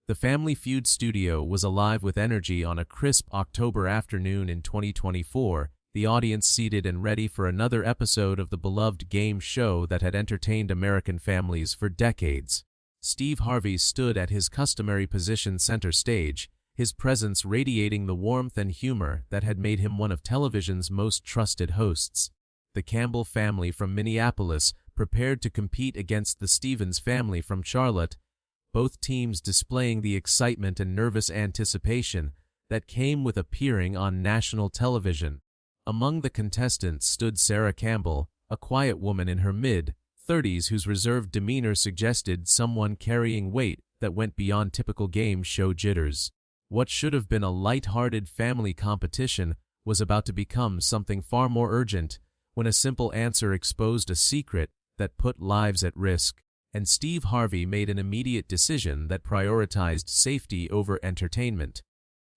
The Family Feud studio was alive with energy on a crisp October afternoon in 2024, the audience seated and ready for another episode of the beloved game show that had entertained American families for decades. Steve Harvey stood at his customary position center stage, his presence radiating the warmth and humor that had made him one of television's most trusted hosts. The Campbell family from Minneapolis prepared to compete against the Stevens family from Charlotte, both teams displaying the excitement and nervous anticipation that came with appearing on national television. Among the contestants stood Sarah Campbell, a quiet woman in her mid-30s whose reserved demeanor suggested someone carrying weight that went beyond typical game show jitters. What should have been a light-hearted family competition was about to become something far more urgent when a simple answer exposed a secret that put lives at risk. And Steve Harvey made an immediate decision that prioritized safety over entertainment.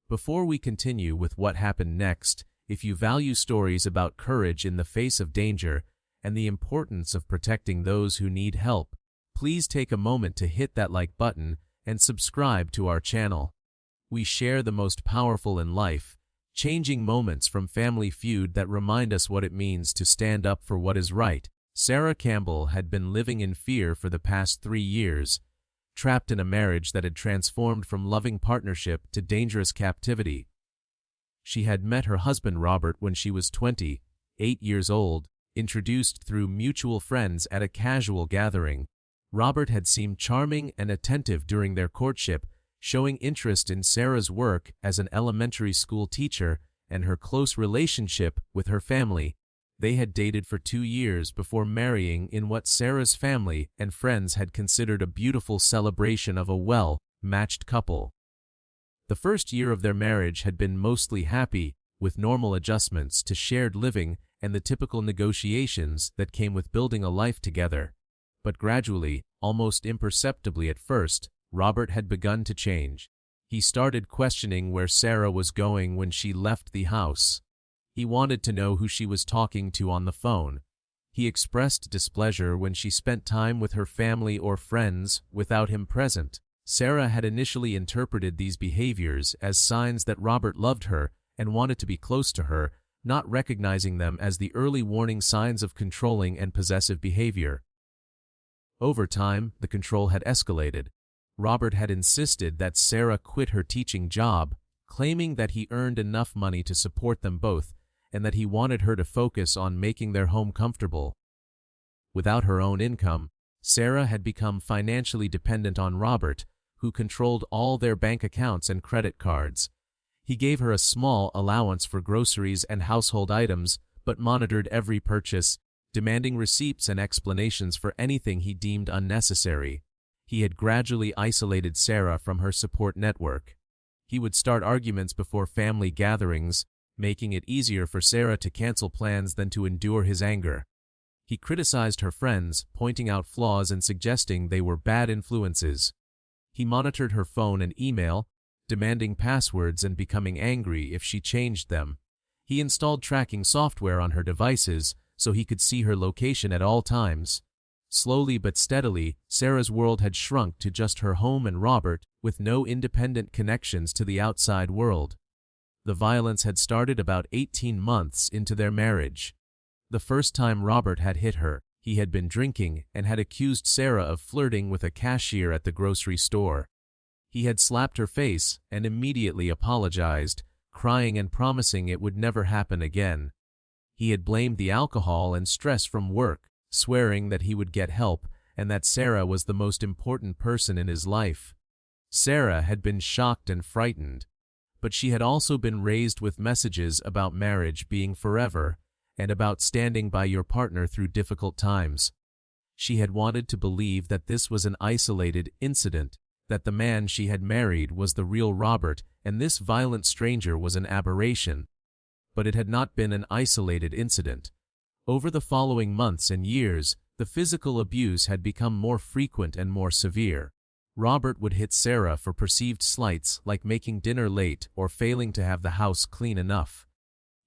Before we continue with what happened next, if you value stories about courage in the face of danger and the importance of protecting those who need help, please take a moment to hit that like button and subscribe to our channel. We share the most powerful in life, changing moments from Family Feud that remind us what it means to stand up for what is right. Sarah Campbell had been living in fear for the past 3 years, trapped in a marriage that had transformed from loving partnership to dangerous captivity. She had met her husband Robert when she was 28 years old, introduced through mutual friends at a casual gathering. Robert had seemed charming and attentive during their courtship, showing interest in Sarah's work as an elementary school teacher and her close relationship with her family. They had dated for 2 years before marrying in what Sarah's family and friends had considered a beautiful celebration of a well-matched couple. The first year of their marriage had been mostly happy, with normal adjustments to shared living and the typical negotiations that came with building a life together. But gradually, almost imperceptibly at first, Robert had begun to change. He started questioning where Sarah was going when she left the house. He wanted to know who she was talking to on the phone. He expressed displeasure when she spent time with her family or friends without him present. Sarah had initially interpreted these behaviors as signs that Robert loved her and wanted to be close to her, not recognizing them as the early warning signs of controlling and possessive behavior. Over time, the control had escalated. Robert had insisted that Sarah quit her teaching job, claiming that he earned enough money to support them both, and that he wanted her to focus on making their home comfortable. Without her own income, Sarah had become financially dependent on Robert, who controlled all their bank accounts and credit cards. He gave her a small allowance for groceries and household items, but monitored every purchase, demanding receipts and explanations for anything he deemed unnecessary. He had gradually isolated Sarah from her support network. He would start arguments before family gatherings, making it easier for Sarah to cancel plans than to endure his anger. He criticized her friends, pointing out flaws and suggesting they were bad influences. He monitored her phone and email, demanding passwords and becoming angry if she changed them. He installed tracking software on her devices so he could see her location at all times. Slowly but steadily, Sarah's world had shrunk to just her home and Robert, with no independent connections to the outside world. The violence had started about 18 months into their marriage. The first time Robert had hit her, he had been drinking and had accused Sarah of flirting with a cashier at the grocery store. He had slapped her face and immediately apologized, crying and promising it would never happen again. He had blamed the alcohol and stress from work, swearing that he would get help and that Sarah was the most important person in his life. Sarah had been shocked and frightened. But she had also been raised with messages about marriage being forever and about standing by your partner through difficult times. She had wanted to believe that this was an isolated incident, that the man she had married was the real Robert and this violent stranger was an aberration. But it had not been an isolated incident. Over the following months and years, the physical abuse had become more frequent and more severe. Robert would hit Sarah for perceived slights like making dinner late or failing to have the house clean enough.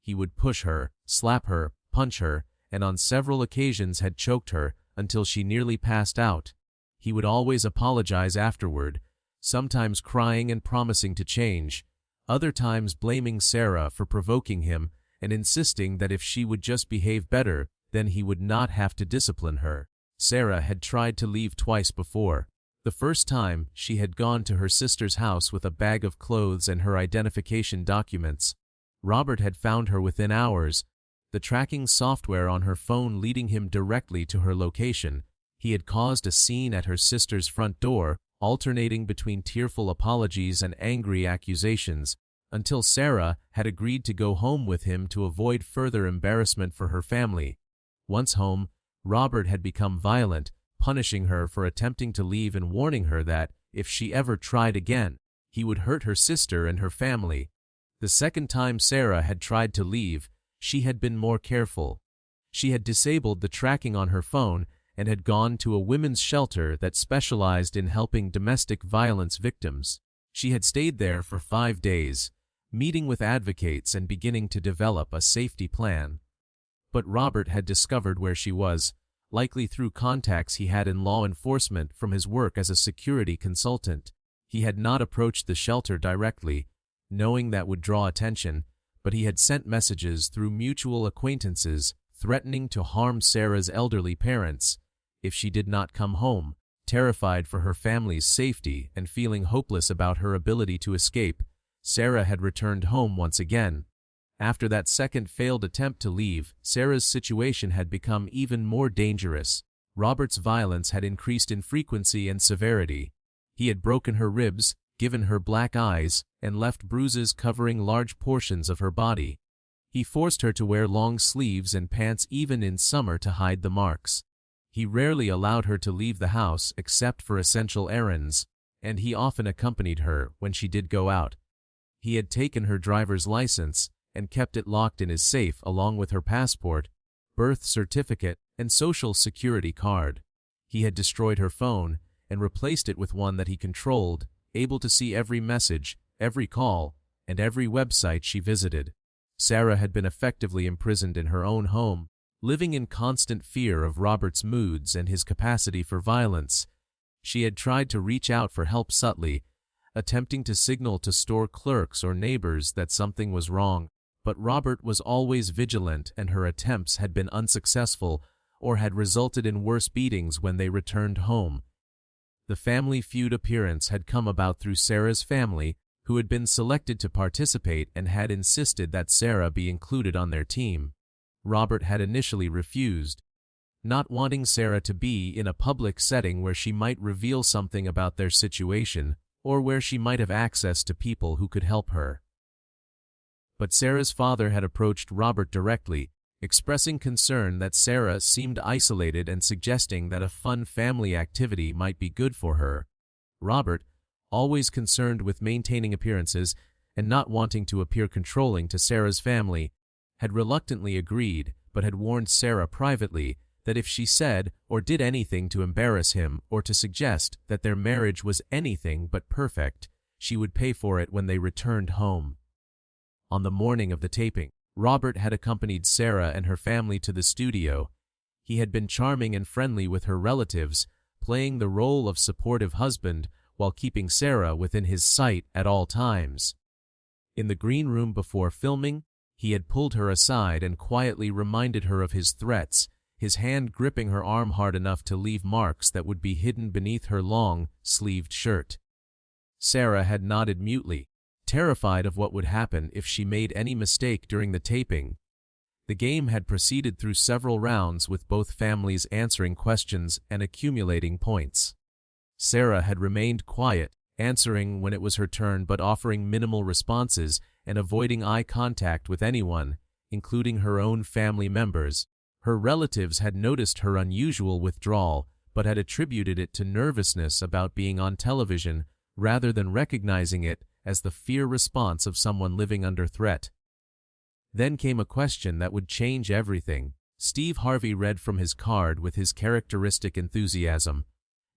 He would push her, slap her, punch her, and on several occasions had choked her until she nearly passed out. He would always apologize afterward, sometimes crying and promising to change, other times blaming Sarah for provoking him and insisting that if she would just behave better, then he would not have to discipline her. Sarah had tried to leave twice before. The first time, she had gone to her sister's house with a bag of clothes and her identification documents. Robert had found her within hours, the tracking software on her phone leading him directly to her location. He had caused a scene at her sister's front door, alternating between tearful apologies and angry accusations, until Sarah had agreed to go home with him to avoid further embarrassment for her family. Once home, Robert had become violent, punishing her for attempting to leave and warning her that, if she ever tried again, he would hurt her sister and her family. The second time Sarah had tried to leave, she had been more careful. She had disabled the tracking on her phone and had gone to a women's shelter that specialized in helping domestic violence victims. She had stayed there for 5 days, meeting with advocates and beginning to develop a safety plan. But Robert had discovered where she was, likely through contacts he had in law enforcement from his work as a security consultant. He had not approached the shelter directly, knowing that would draw attention, but he had sent messages through mutual acquaintances, threatening to harm Sarah's elderly parents if she did not come home. Terrified for her family's safety and feeling hopeless about her ability to escape, Sarah had returned home once again. After that second failed attempt to leave, Sarah's situation had become even more dangerous. Robert's violence had increased in frequency and severity. He had broken her ribs, given her black eyes, and left bruises covering large portions of her body. He forced her to wear long sleeves and pants even in summer to hide the marks. He rarely allowed her to leave the house except for essential errands, and he often accompanied her when she did go out. He had taken her driver's license and kept it locked in his safe along with her passport, birth certificate, and social security card. He had destroyed her phone and replaced it with one that he controlled, able to see every message, every call, and every website she visited. Sarah had been effectively imprisoned in her own home, living in constant fear of Robert's moods and his capacity for violence. She had tried to reach out for help subtly, attempting to signal to store clerks or neighbors that something was wrong, but Robert was always vigilant and her attempts had been unsuccessful or had resulted in worse beatings when they returned home. The Family Feud appearance had come about through Sarah's family, who had been selected to participate and had insisted that Sarah be included on their team. Robert had initially refused, not wanting Sarah to be in a public setting where she might reveal something about their situation or where she might have access to people who could help her. But Sarah's father had approached Robert directly, expressing concern that Sarah seemed isolated and suggesting that a fun family activity might be good for her. Robert, always concerned with maintaining appearances and not wanting to appear controlling to Sarah's family, had reluctantly agreed but had warned Sarah privately that if she said or did anything to embarrass him or to suggest that their marriage was anything but perfect, she would pay for it when they returned home. On the morning of the taping, Robert had accompanied Sarah and her family to the studio. He had been charming and friendly with her relatives, playing the role of supportive husband while keeping Sarah within his sight at all times. In the green room before filming, he had pulled her aside and quietly reminded her of his threats, his hand gripping her arm hard enough to leave marks that would be hidden beneath her long, sleeved shirt. Sarah had nodded mutely, terrified of what would happen if she made any mistake during the taping. The game had proceeded through several rounds with both families answering questions and accumulating points. Sarah had remained quiet, answering when it was her turn but offering minimal responses and avoiding eye contact with anyone, including her own family members. Her relatives had noticed her unusual withdrawal but had attributed it to nervousness about being on television rather than recognizing it as the fear response of someone living under threat. Then came a question that would change everything. Steve Harvey read from his card with his characteristic enthusiasm.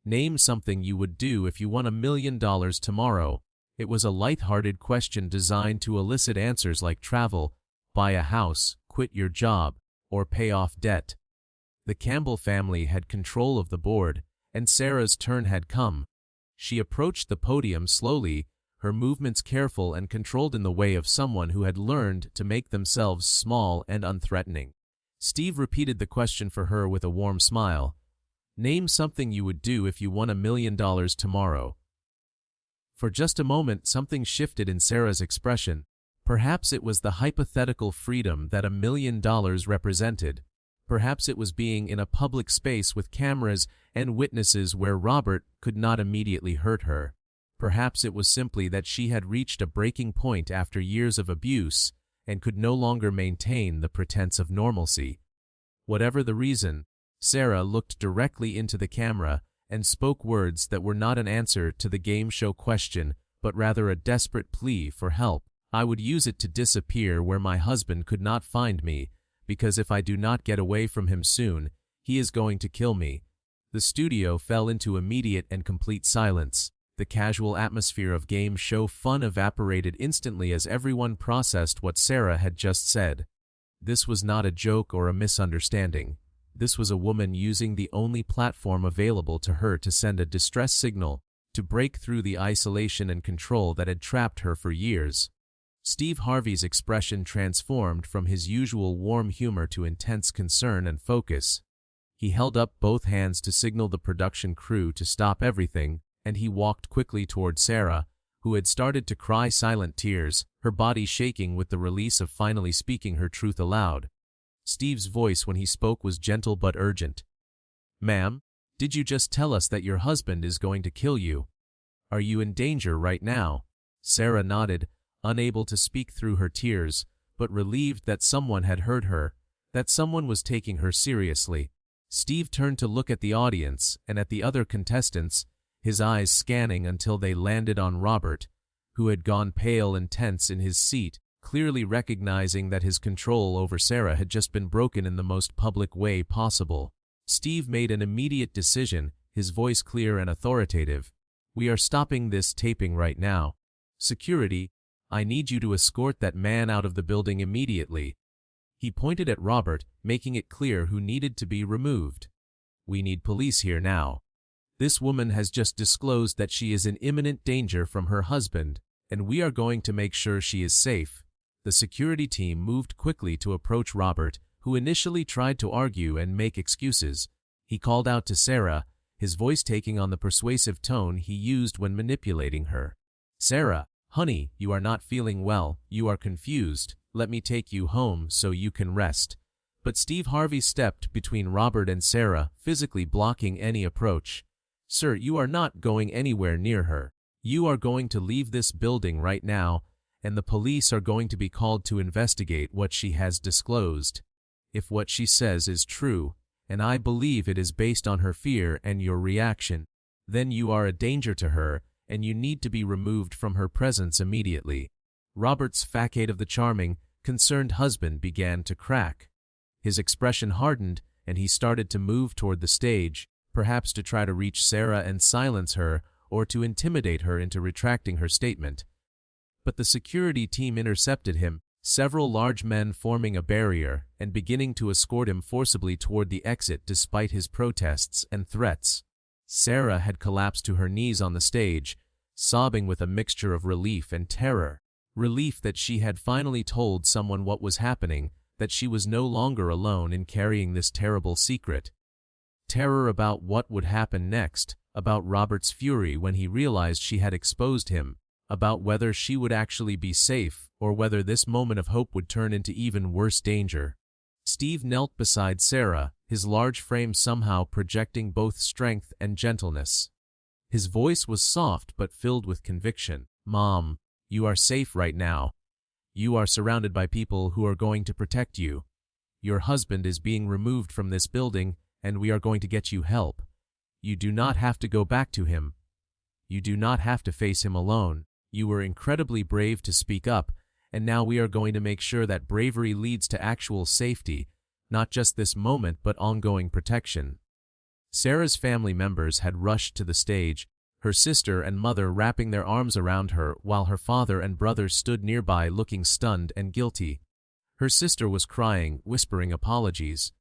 Name something you would do if you won $1 million tomorrow. It was a light-hearted question designed to elicit answers like travel, buy a house, quit your job, or pay off debt. The Campbell family had control of the board, and Sarah's turn had come. She approached the podium slowly, her movements careful and controlled in the way of someone who had learned to make themselves small and unthreatening. Steve repeated the question for her with a warm smile. Name something you would do if you won $1 million tomorrow. For just a moment, something shifted in Sarah's expression. Perhaps it was the hypothetical freedom that $1 million represented. Perhaps it was being in a public space with cameras and witnesses where Robert could not immediately hurt her. Perhaps it was simply that she had reached a breaking point after years of abuse and could no longer maintain the pretense of normalcy. Whatever the reason, Sarah looked directly into the camera and spoke words that were not an answer to the game show question, but rather a desperate plea for help. I would use it to disappear where my husband could not find me, because if I do not get away from him soon, he is going to kill me. The studio fell into immediate and complete silence. The casual atmosphere of game show fun evaporated instantly as everyone processed what Sarah had just said. This was not a joke or a misunderstanding. This was a woman using the only platform available to her to send a distress signal, to break through the isolation and control that had trapped her for years. Steve Harvey's expression transformed from his usual warm humor to intense concern and focus. He held up both hands to signal the production crew to stop everything, and he walked quickly toward Sarah, who had started to cry silent tears, her body shaking with the release of finally speaking her truth aloud. Steve's voice when he spoke was gentle but urgent. Ma'am, did you just tell us that your husband is going to kill you? Are you in danger right now? Sarah nodded, unable to speak through her tears, but relieved that someone had heard her, that someone was taking her seriously. Steve turned to look at the audience and at the other contestants, his eyes scanning until they landed on Robert, who had gone pale and tense in his seat, clearly recognizing that his control over Sarah had just been broken in the most public way possible. Steve made an immediate decision, his voice clear and authoritative. We are stopping this taping right now. Security, I need you to escort that man out of the building immediately. He pointed at Robert, making it clear who needed to be removed. We need police here now. This woman has just disclosed that she is in imminent danger from her husband, and we are going to make sure she is safe. The security team moved quickly to approach Robert, who initially tried to argue and make excuses. He called out to Sarah, his voice taking on the persuasive tone he used when manipulating her. Sarah, honey, you are not feeling well, you are confused, let me take you home so you can rest. But Steve Harvey stepped between Robert and Sarah, physically blocking any approach. Sir, you are not going anywhere near her. You are going to leave this building right now, and the police are going to be called to investigate what she has disclosed. If what she says is true, and I believe it is based on her fear and your reaction, then you are a danger to her, and you need to be removed from her presence immediately. Robert's facade of the charming, concerned husband began to crack. His expression hardened, and he started to move toward the stage, perhaps to try to reach Sarah and silence her, or to intimidate her into retracting her statement. But the security team intercepted him, several large men forming a barrier and beginning to escort him forcibly toward the exit despite his protests and threats. Sarah had collapsed to her knees on the stage, sobbing with a mixture of relief and terror. Relief that she had finally told someone what was happening, that she was no longer alone in carrying this terrible secret. Terror about what would happen next, about Robert's fury when he realized she had exposed him, about whether she would actually be safe or whether this moment of hope would turn into even worse danger. Steve knelt beside Sarah, his large frame somehow projecting both strength and gentleness. His voice was soft but filled with conviction. Mom, you are safe right now. You are surrounded by people who are going to protect you. Your husband is being removed from this building, and we are going to get you help. You do not have to go back to him. You do not have to face him alone. You were incredibly brave to speak up, and now we are going to make sure that bravery leads to actual safety, not just this moment but ongoing protection. Sarah's family members had rushed to the stage, her sister and mother wrapping their arms around her while her father and brother stood nearby looking stunned and guilty. Her sister was crying, whispering apologies.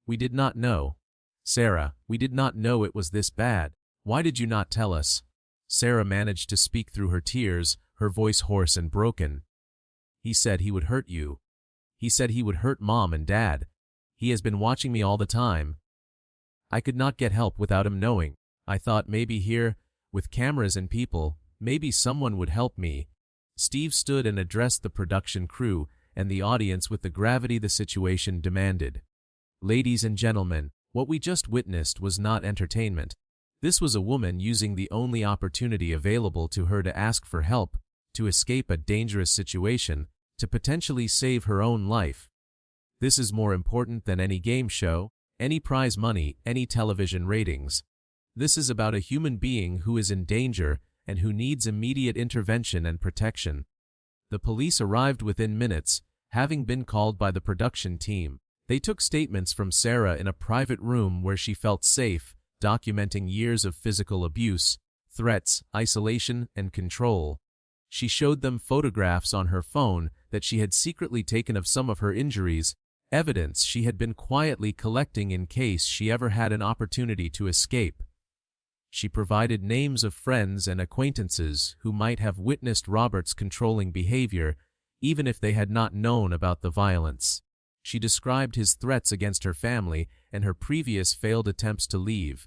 We did not know. Sarah, we did not know it was this bad. Why did you not tell us? Sarah managed to speak through her tears, her voice hoarse and broken. "He said he would hurt you. He said he would hurt Mom and Dad. He has been watching me all the time. I could not get help without him knowing. I thought maybe here, with cameras and people, maybe someone would help me." Steve stood and addressed the production crew and the audience with the gravity the situation demanded. "Ladies and gentlemen, what we just witnessed was not entertainment. This was a woman using the only opportunity available to her to ask for help, to escape a dangerous situation, to potentially save her own life. This is more important than any game show, any prize money, any television ratings. This is about a human being who is in danger and who needs immediate intervention and protection." The police arrived within minutes, having been called by the production team. They took statements from Sarah in a private room where she felt safe, documenting years of physical abuse, threats, isolation, and control. She showed them photographs on her phone that she had secretly taken of some of her injuries, evidence she had been quietly collecting in case she ever had an opportunity to escape. She provided names of friends and acquaintances who might have witnessed Robert's controlling behavior, even if they had not known about the violence. She described his threats against her family and her previous failed attempts to leave.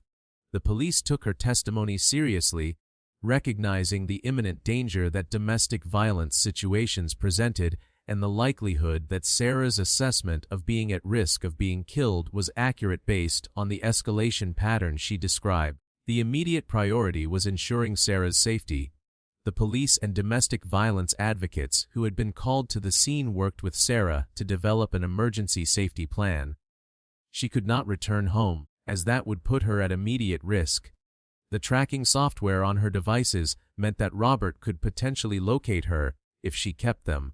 The police took her testimony seriously, recognizing the imminent danger that domestic violence situations presented and the likelihood that Sarah's assessment of being at risk of being killed was accurate based on the escalation pattern she described. The immediate priority was ensuring Sarah's safety. The police and domestic violence advocates who had been called to the scene worked with Sarah to develop an emergency safety plan. She could not return home, as that would put her at immediate risk. The tracking software on her devices meant that Robert could potentially locate her if she kept them.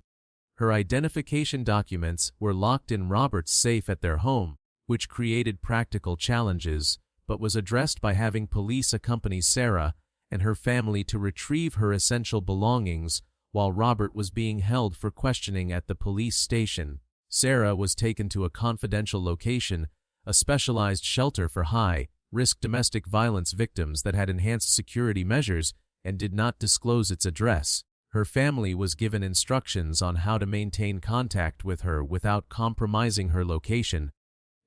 Her identification documents were locked in Robert's safe at their home, which created practical challenges, but was addressed by having police accompany Sarah and her family to retrieve her essential belongings while Robert was being held for questioning at the police station. Sarah was taken to a confidential location, a specialized shelter for high-risk domestic violence victims that had enhanced security measures and did not disclose its address. Her family was given instructions on how to maintain contact with her without compromising her location.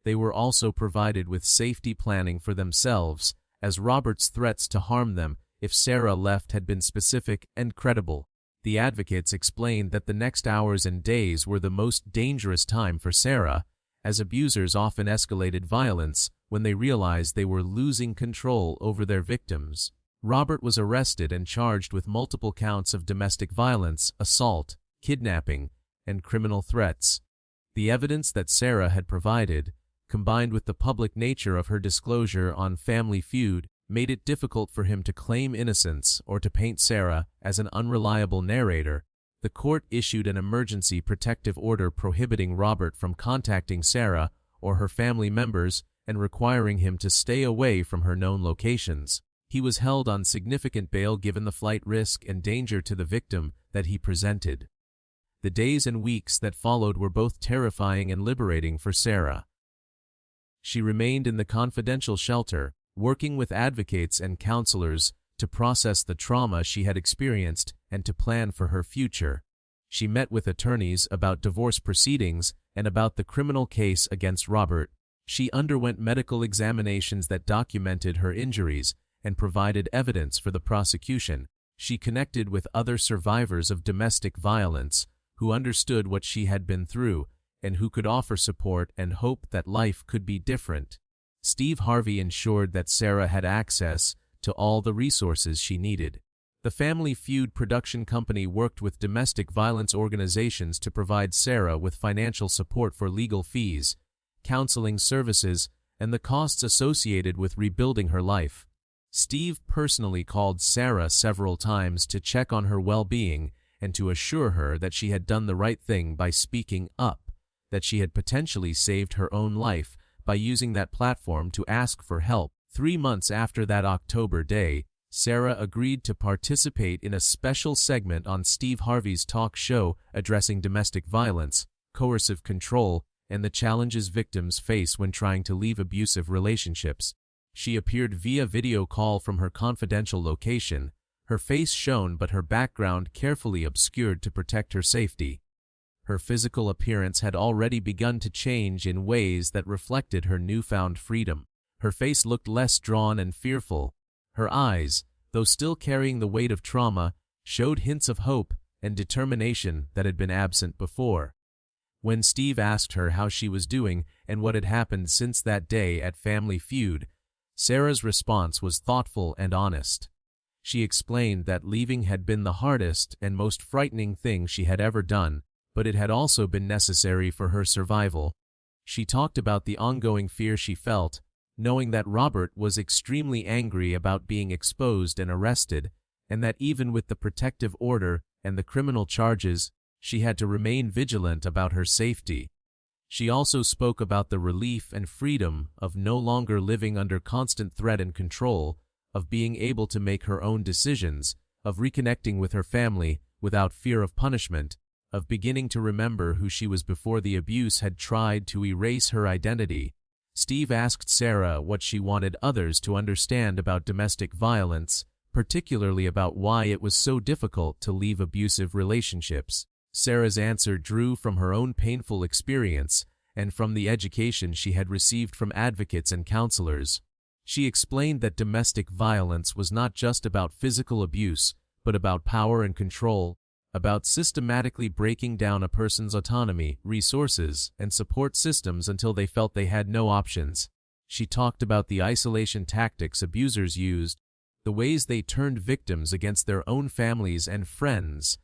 They were also provided with safety planning for themselves, as Robert's threats to harm them if Sarah left had been specific and credible. The advocates explained that the next hours and days were the most dangerous time for Sarah, as abusers often escalated violence when they realized they were losing control over their victims. Robert was arrested and charged with multiple counts of domestic violence, assault, kidnapping, and criminal threats. The evidence that Sarah had provided, combined with the public nature of her disclosure on Family Feud, made it difficult for him to claim innocence or to paint Sarah as an unreliable narrator. The court issued an emergency protective order prohibiting Robert from contacting Sarah or her family members and requiring him to stay away from her known locations. He was held on significant bail given the flight risk and danger to the victim that he presented. The days and weeks that followed were both terrifying and liberating for Sarah. She remained in the confidential shelter, working with advocates and counselors to process the trauma she had experienced and to plan for her future. She met with attorneys about divorce proceedings and about the criminal case against Robert. She underwent medical examinations that documented her injuries and provided evidence for the prosecution. She connected with other survivors of domestic violence who understood what she had been through and who could offer support and hope that life could be different. Steve Harvey ensured that Sarah had access to all the resources she needed. The Family Feud production company worked with domestic violence organizations to provide Sarah with financial support for legal fees, counseling services, and the costs associated with rebuilding her life. Steve personally called Sarah several times to check on her well-being and to assure her that she had done the right thing by speaking up, that she had potentially saved her own life by using that platform to ask for help. 3 months after that October day, Sarah agreed to participate in a special segment on Steve Harvey's talk show addressing domestic violence, coercive control, and the challenges victims face when trying to leave abusive relationships. She appeared via video call from her confidential location, Her face shone but her background carefully obscured to protect her safety. Her physical appearance had already begun to change in ways that reflected her newfound freedom. Her face looked less drawn and fearful. Her eyes, though still carrying the weight of trauma, showed hints of hope and determination that had been absent before. When Steve asked her how she was doing and what had happened since that day at Family Feud, Sarah's response was thoughtful and honest. She explained that leaving had been the hardest and most frightening thing she had ever done, but it had also been necessary for her survival. She talked about the ongoing fear she felt, knowing that Robert was extremely angry about being exposed and arrested, and that even with the protective order and the criminal charges, she had to remain vigilant about her safety. She also spoke about the relief and freedom of no longer living under constant threat and control, of being able to make her own decisions, of reconnecting with her family without fear of punishment, of beginning to remember who she was before the abuse had tried to erase her identity. Steve asked Sarah what she wanted others to understand about domestic violence, particularly about why it was so difficult to leave abusive relationships. Sarah's answer drew from her own painful experience and from the education she had received from advocates and counselors. She explained that domestic violence was not just about physical abuse, but about power and control, about systematically breaking down a person's autonomy, resources, and support systems until they felt they had no options. She talked about the isolation tactics abusers used, the ways they turned victims against their own families and friends,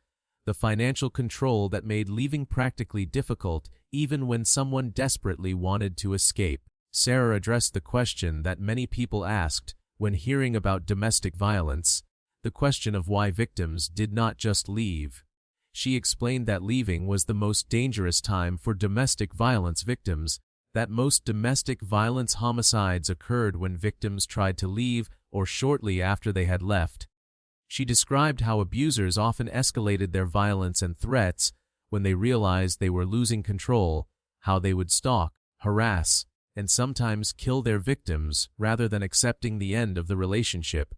the financial control that made leaving practically difficult even when someone desperately wanted to escape. Sarah addressed the question that many people asked when hearing about domestic violence, the question of why victims did not just leave. She explained that leaving was the most dangerous time for domestic violence victims, that most domestic violence homicides occurred when victims tried to leave or shortly after they had left. She described how abusers often escalated their violence and threats when they realized they were losing control, how they would stalk, harass, and sometimes kill their victims rather than accepting the end of the relationship.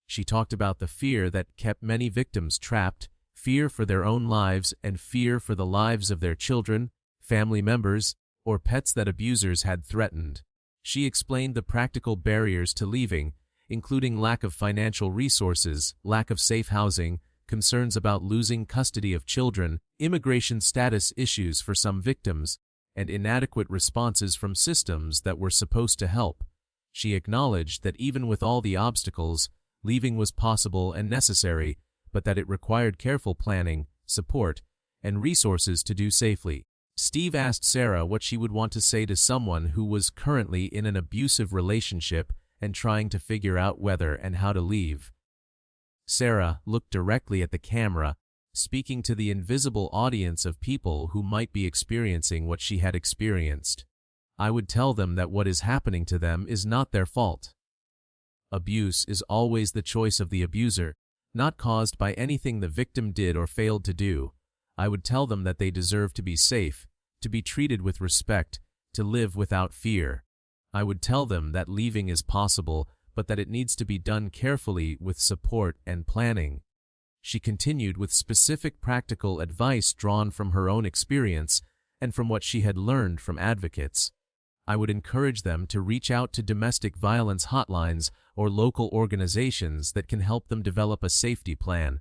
She talked about the fear that kept many victims trapped, fear for their own lives and fear for the lives of their children, family members, or pets that abusers had threatened. She explained the practical barriers to leaving, including lack of financial resources, lack of safe housing, concerns about losing custody of children, immigration status issues for some victims, and inadequate responses from systems that were supposed to help. She acknowledged that even with all the obstacles, leaving was possible and necessary, but that it required careful planning, support, and resources to do safely. Steve asked Sarah what she would want to say to someone who was currently in an abusive relationship and trying to figure out whether and how to leave. Sarah looked directly at the camera, speaking to the invisible audience of people who might be experiencing what she had experienced. I would tell them that what is happening to them is not their fault. Abuse is always the choice of the abuser, not caused by anything the victim did or failed to do. I would tell them that they deserve to be safe, to be treated with respect, to live without fear. I would tell them that leaving is possible, but that it needs to be done carefully with support and planning. She continued with specific practical advice drawn from her own experience and from what she had learned from advocates. I would encourage them to reach out to domestic violence hotlines or local organizations that can help them develop a safety plan.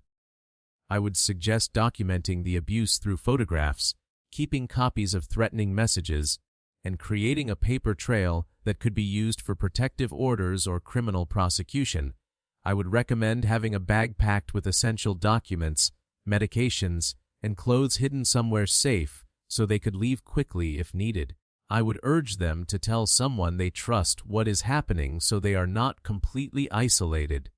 I would suggest documenting the abuse through photographs, keeping copies of threatening messages, and creating a paper trail that could be used for protective orders or criminal prosecution. I would recommend having a bag packed with essential documents, medications, and clothes hidden somewhere safe so they could leave quickly if needed. I would urge them to tell someone they trust what is happening so they are not completely isolated.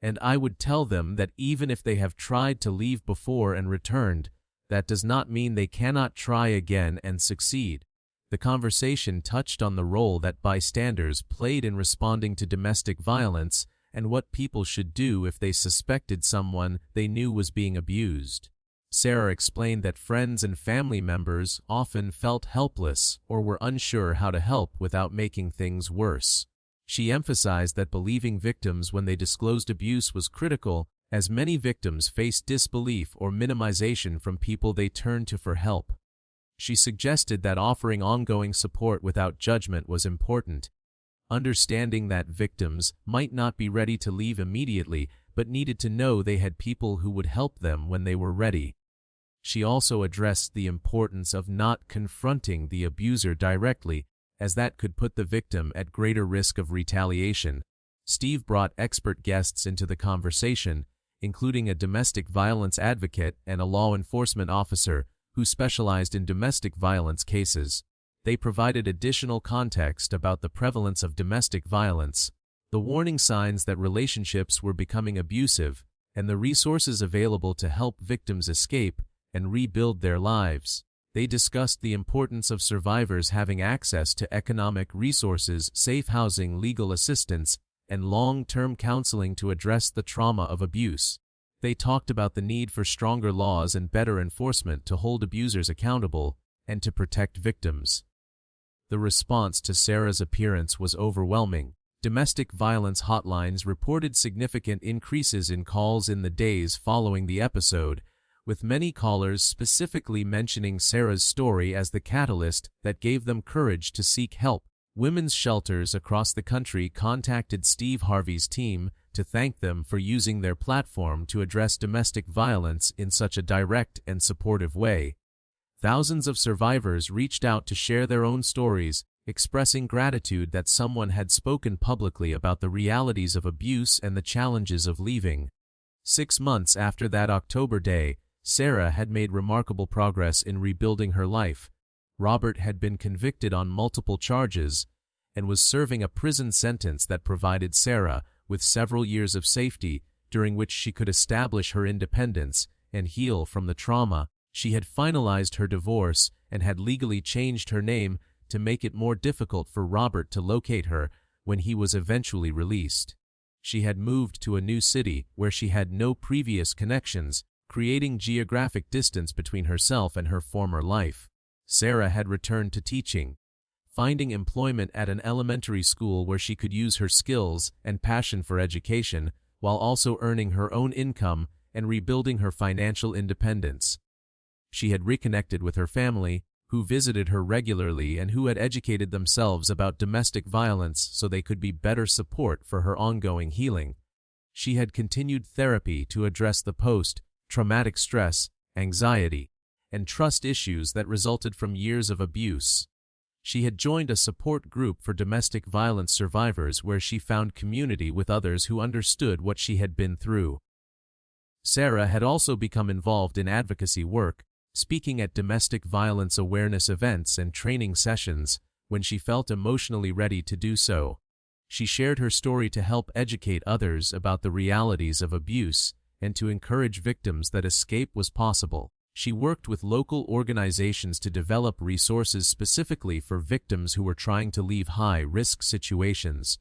And I would tell them that even if they have tried to leave before and returned, that does not mean they cannot try again and succeed. The conversation touched on the role that bystanders played in responding to domestic violence and what people should do if they suspected someone they knew was being abused. Sarah explained that friends and family members often felt helpless or were unsure how to help without making things worse. She emphasized that believing victims when they disclosed abuse was critical as many victims faced disbelief or minimization from people they turned to for help. She suggested that offering ongoing support without judgment was important, understanding that victims might not be ready to leave immediately but needed to know they had people who would help them when they were ready. She also addressed the importance of not confronting the abuser directly, as that could put the victim at greater risk of retaliation. Steve brought expert guests into the conversation, including a domestic violence advocate and a law enforcement officer who specialized in domestic violence cases. They provided additional context about the prevalence of domestic violence, the warning signs that relationships were becoming abusive, and the resources available to help victims escape and rebuild their lives. They discussed the importance of survivors having access to economic resources, safe housing, legal assistance, and long-term counseling to address the trauma of abuse. They talked about the need for stronger laws and better enforcement to hold abusers accountable and to protect victims. The response to Sarah's appearance was overwhelming. Domestic violence hotlines reported significant increases in calls in the days following the episode, with many callers specifically mentioning Sarah's story as the catalyst that gave them courage to seek help. Women's shelters across the country contacted Steve Harvey's team to thank them for using their platform to address domestic violence in such a direct and supportive way. Thousands of survivors reached out to share their own stories, expressing gratitude that someone had spoken publicly about the realities of abuse and the challenges of leaving. 6 months after that October day, Sarah had made remarkable progress in rebuilding her life. Robert had been convicted on multiple charges and was serving a prison sentence that provided Sarah with several years of safety, during which she could establish her independence and heal from the trauma. She had finalized her divorce and had legally changed her name to make it more difficult for Robert to locate her when he was eventually released. She had moved to a new city where she had no previous connections, creating geographic distance between herself and her former life. Sarah had returned to teaching, finding employment at an elementary school where she could use her skills and passion for education while also earning her own income and rebuilding her financial independence. She had reconnected with her family, who visited her regularly and who had educated themselves about domestic violence so they could be better support for her ongoing healing. She had continued therapy to address the post-traumatic stress, anxiety, and trust issues that resulted from years of abuse. She had joined a support group for domestic violence survivors where she found community with others who understood what she had been through. Sarah had also become involved in advocacy work, speaking at domestic violence awareness events and training sessions when she felt emotionally ready to do so. She shared her story to help educate others about the realities of abuse and to encourage victims that escape was possible. She worked with local organizations to develop resources specifically for victims who were trying to leave high-risk situations.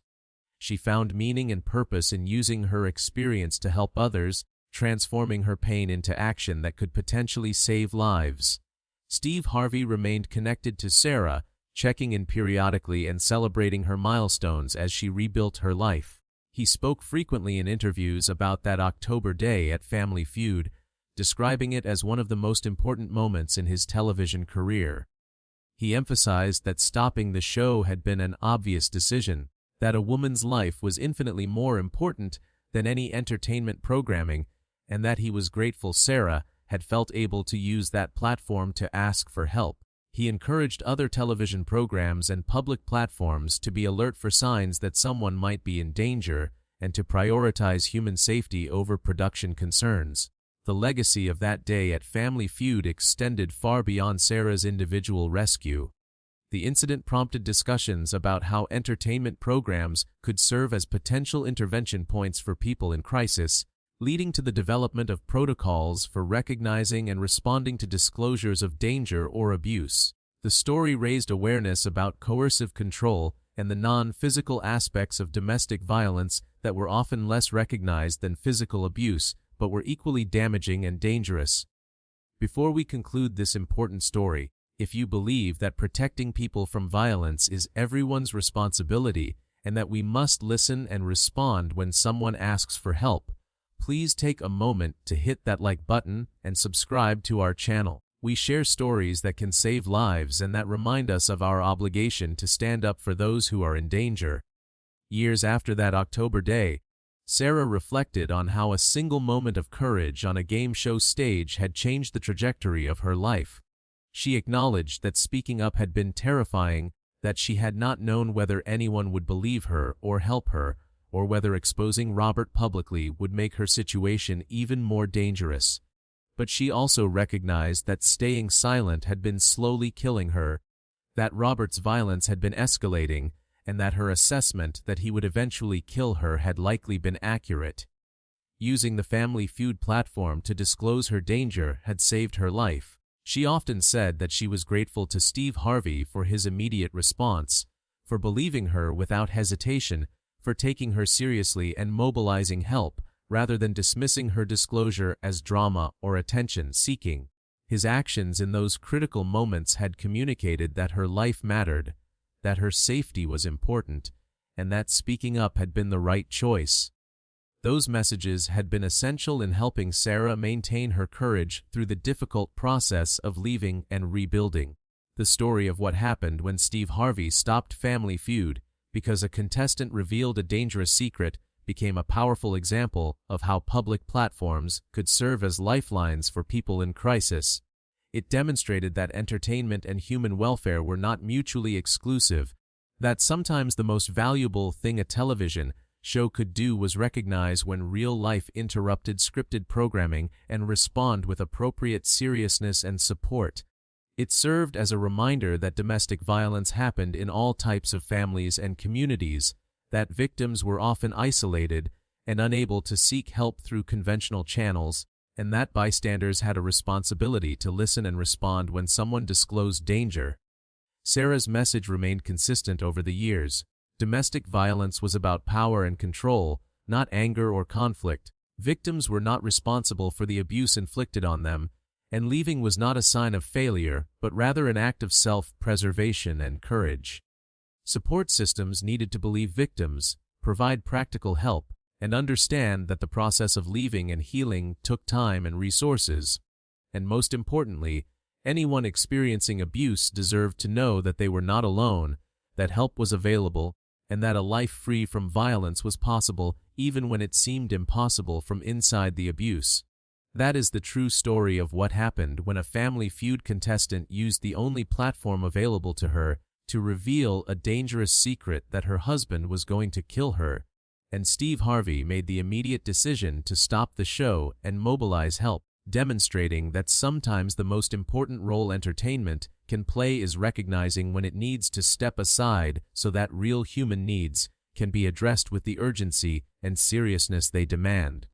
She found meaning and purpose in using her experience to help others, transforming her pain into action that could potentially save lives. Steve Harvey remained connected to Sarah, checking in periodically and celebrating her milestones as she rebuilt her life. He spoke frequently in interviews about that October day at Family Feud, describing it as one of the most important moments in his television career. He emphasized that stopping the show had been an obvious decision, that a woman's life was infinitely more important than any entertainment programming, and that he was grateful Sarah had felt able to use that platform to ask for help. He encouraged other television programs and public platforms to be alert for signs that someone might be in danger and to prioritize human safety over production concerns. The legacy of that day at Family Feud extended far beyond Sarah's individual rescue. The incident prompted discussions about how entertainment programs could serve as potential intervention points for people in crisis, leading to the development of protocols for recognizing and responding to disclosures of danger or abuse. The story raised awareness about coercive control and the non-physical aspects of domestic violence that were often less recognized than physical abuse, but were equally damaging and dangerous. Before we conclude this important story, if you believe that protecting people from violence is everyone's responsibility and that we must listen and respond when someone asks for help, please take a moment to hit that like button and subscribe to our channel. We share stories that can save lives and that remind us of our obligation to stand up for those who are in danger. Years after that October day, Sarah reflected on how a single moment of courage on a game show stage had changed the trajectory of her life. She acknowledged that speaking up had been terrifying, that she had not known whether anyone would believe her or help her, or whether exposing Robert publicly would make her situation even more dangerous. But she also recognized that staying silent had been slowly killing her, that Robert's violence had been escalating, and that her assessment that he would eventually kill her had likely been accurate. Using the Family Feud platform to disclose her danger had saved her life. She often said that she was grateful to Steve Harvey for his immediate response, for believing her without hesitation, for taking her seriously and mobilizing help, rather than dismissing her disclosure as drama or attention-seeking. His actions in those critical moments had communicated that her life mattered, that her safety was important, and that speaking up had been the right choice. Those messages had been essential in helping Sarah maintain her courage through the difficult process of leaving and rebuilding. The story of what happened when Steve Harvey stopped Family Feud because a contestant revealed a dangerous secret became a powerful example of how public platforms could serve as lifelines for people in crisis. It demonstrated that entertainment and human welfare were not mutually exclusive, that sometimes the most valuable thing a television show could do was recognize when real life interrupted scripted programming and respond with appropriate seriousness and support. It served as a reminder that domestic violence happened in all types of families and communities, that victims were often isolated and unable to seek help through conventional channels, and that bystanders had a responsibility to listen and respond when someone disclosed danger. Sarah's message remained consistent over the years. Domestic violence was about power and control, not anger or conflict. Victims were not responsible for the abuse inflicted on them, and leaving was not a sign of failure, but rather an act of self-preservation and courage. Support systems needed to believe victims, provide practical help, and understand that the process of leaving and healing took time and resources. And most importantly, anyone experiencing abuse deserved to know that they were not alone, that help was available, and that a life free from violence was possible even when it seemed impossible from inside the abuse. That is the true story of what happened when a Family Feud contestant used the only platform available to her to reveal a dangerous secret that her husband was going to kill her, and Steve Harvey made the immediate decision to stop the show and mobilize help, demonstrating that sometimes the most important role entertainment can play is recognizing when it needs to step aside so that real human needs can be addressed with the urgency and seriousness they demand.